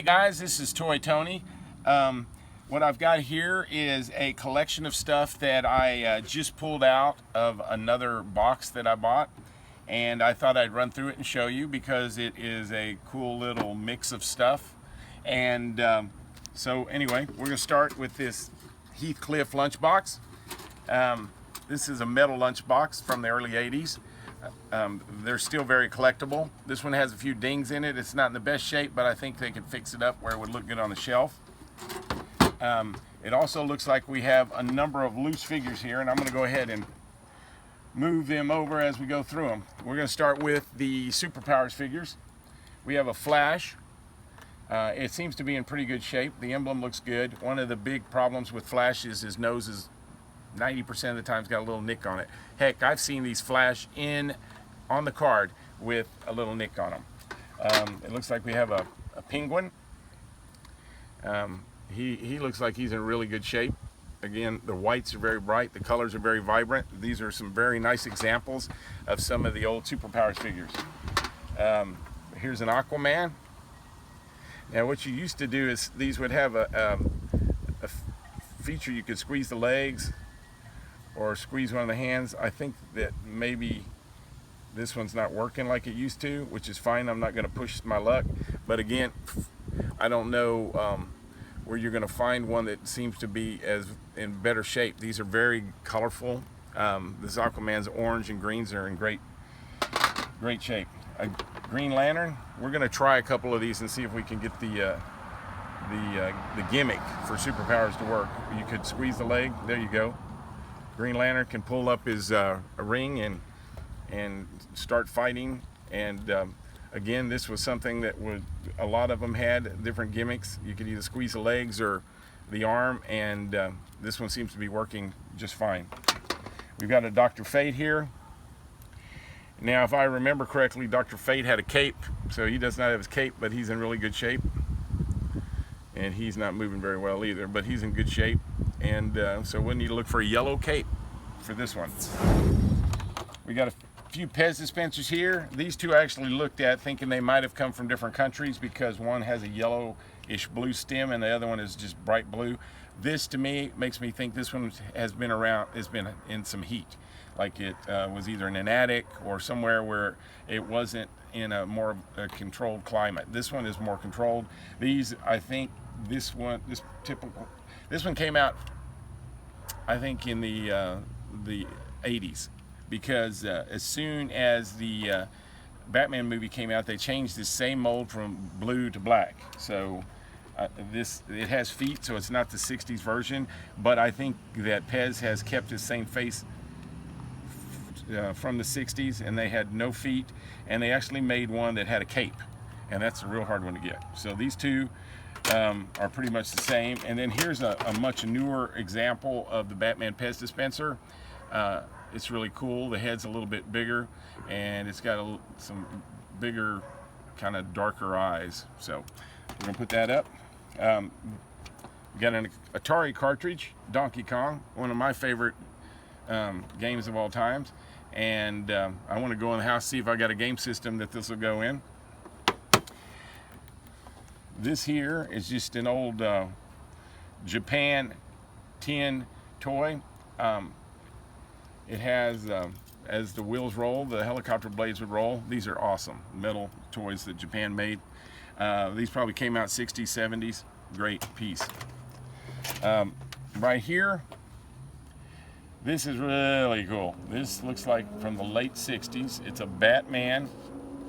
Hey guys, this is Toytony. What I've got here is a collection of stuff that I just pulled out of another box that I bought, and I thought I'd run through it and show you because it is a cool little mix of stuff. And so anyway, we're going to start with this Heathcliff lunchbox. This is a metal lunchbox from the early 80s. They're still very collectible. This one has a few dings in it. It's not in the best shape, but I think they can fix it up where it would look good on the shelf. It also looks like we have a number of loose figures here, and I'm going to go ahead and move them over as we go through them. We're going to start with the Superpowers figures. We have a Flash. It seems to be in pretty good shape. The emblem looks good. One of the big problems with Flash is his nose is 90% of the time got a little nick on it. Heck, I've seen these Flash on the card with a little nick on them. It looks like we have a Penguin. He looks like he's in really good shape. Again, the whites are very bright, the colors are very vibrant. These are some very nice examples of some of the old Superpowers figures. Here's an Aquaman. Now what you used to do is these would have a feature you could squeeze the legs or squeeze one of the hands. I think that maybe this one's not working like it used to, which is fine. I'm not going to push my luck, but again, I don't know where you're going to find one that seems to be as in better shape. These are very colorful. This Aquaman's orange and greens are in great shape. A Green Lantern. We're going to try a couple of these and see if we can get the gimmick for Superpowers to work. You could squeeze the leg. There you go. Green Lantern can pull up his ring and start fighting. And again, this was something that a lot of them had different gimmicks. You could either squeeze the legs or the arm, and this one seems to be working just fine. We've got a Dr. Fate here. Now, if I remember correctly, Dr. Fate had a cape, so he does not have his cape, but he's in really good shape. And he's not moving very well either, but he's in good shape. And so we'll need to look for a yellow cape for this one. We got a few Pez dispensers here. These two I actually looked at thinking they might have come from different countries because one has a yellowish blue stem and the other one is just bright blue. This to me makes me think this one has been in some heat. Like it was either in an attic or somewhere where it wasn't in a more controlled climate. This one is more controlled. These, I think, this one came out, I think, in the 80s, because as soon as the Batman movie came out, they changed this same mold from blue to black. So it has feet, so it's not the 60s version, but I think that Pez has kept his same face from the 60s, and they had no feet, and they actually made one that had a cape, and that's a real hard one to get. So these two are pretty much the same. And then here's a much newer example of the Batman Pez dispenser. It's really cool. The head's a little bit bigger, and it's got some bigger, kind of darker eyes. So we're gonna put that up. We got an Atari cartridge, Donkey Kong, one of my favorite games of all times. And I want to go in the house, see if I got a game system that this will go in. This here is just an old Japan tin toy. It has, as the wheels roll, the helicopter blades would roll. These are awesome metal toys that Japan made. These probably came out 60s, 70s. Great piece. Right here, this is really cool. This looks like from the late 60s. It's a Batman.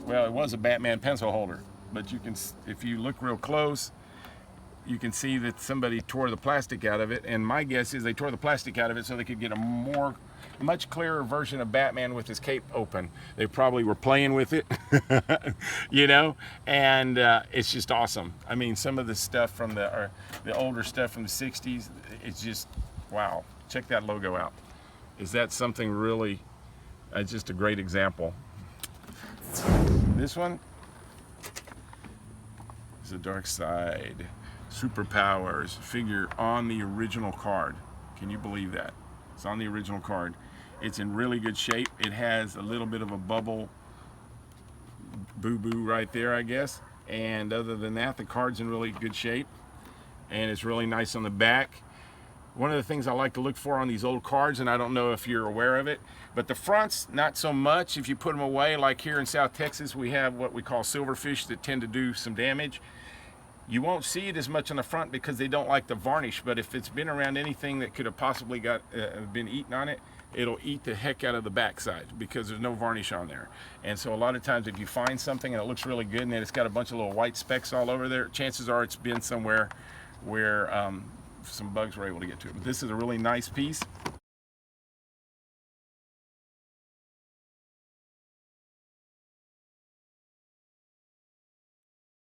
Well, it was a Batman pencil holder, but you can, if you look real close, you can see that somebody tore the plastic out of it. And my guess is they tore the plastic out of it so they could get a much clearer version of Batman with his cape open. They probably were playing with it, you know, and it's just awesome. I mean, some of the stuff from the older stuff from the 60s, it's just, wow. Check that logo out. Is that something really, just a great example. This one is a Dark Side Superpowers figure on the original card. Can you believe that? It's on the original card. It's in really good shape. It has a little bit of a bubble boo-boo right there, I guess. And other than that, the card's in really good shape, and it's really nice on the back. One of the things I like to look for on these old cards, and I don't know if you're aware of it, but the fronts, not so much. If you put them away, like here in South Texas, we have what we call silverfish that tend to do some damage. You won't see it as much on the front because they don't like the varnish, but if it's been around anything that could have possibly been eaten on it, it'll eat the heck out of the backside because there's no varnish on there. And so a lot of times if you find something and it looks really good and then it's got a bunch of little white specks all over there, chances are it's been somewhere where some bugs were able to get to it. But this is a really nice piece.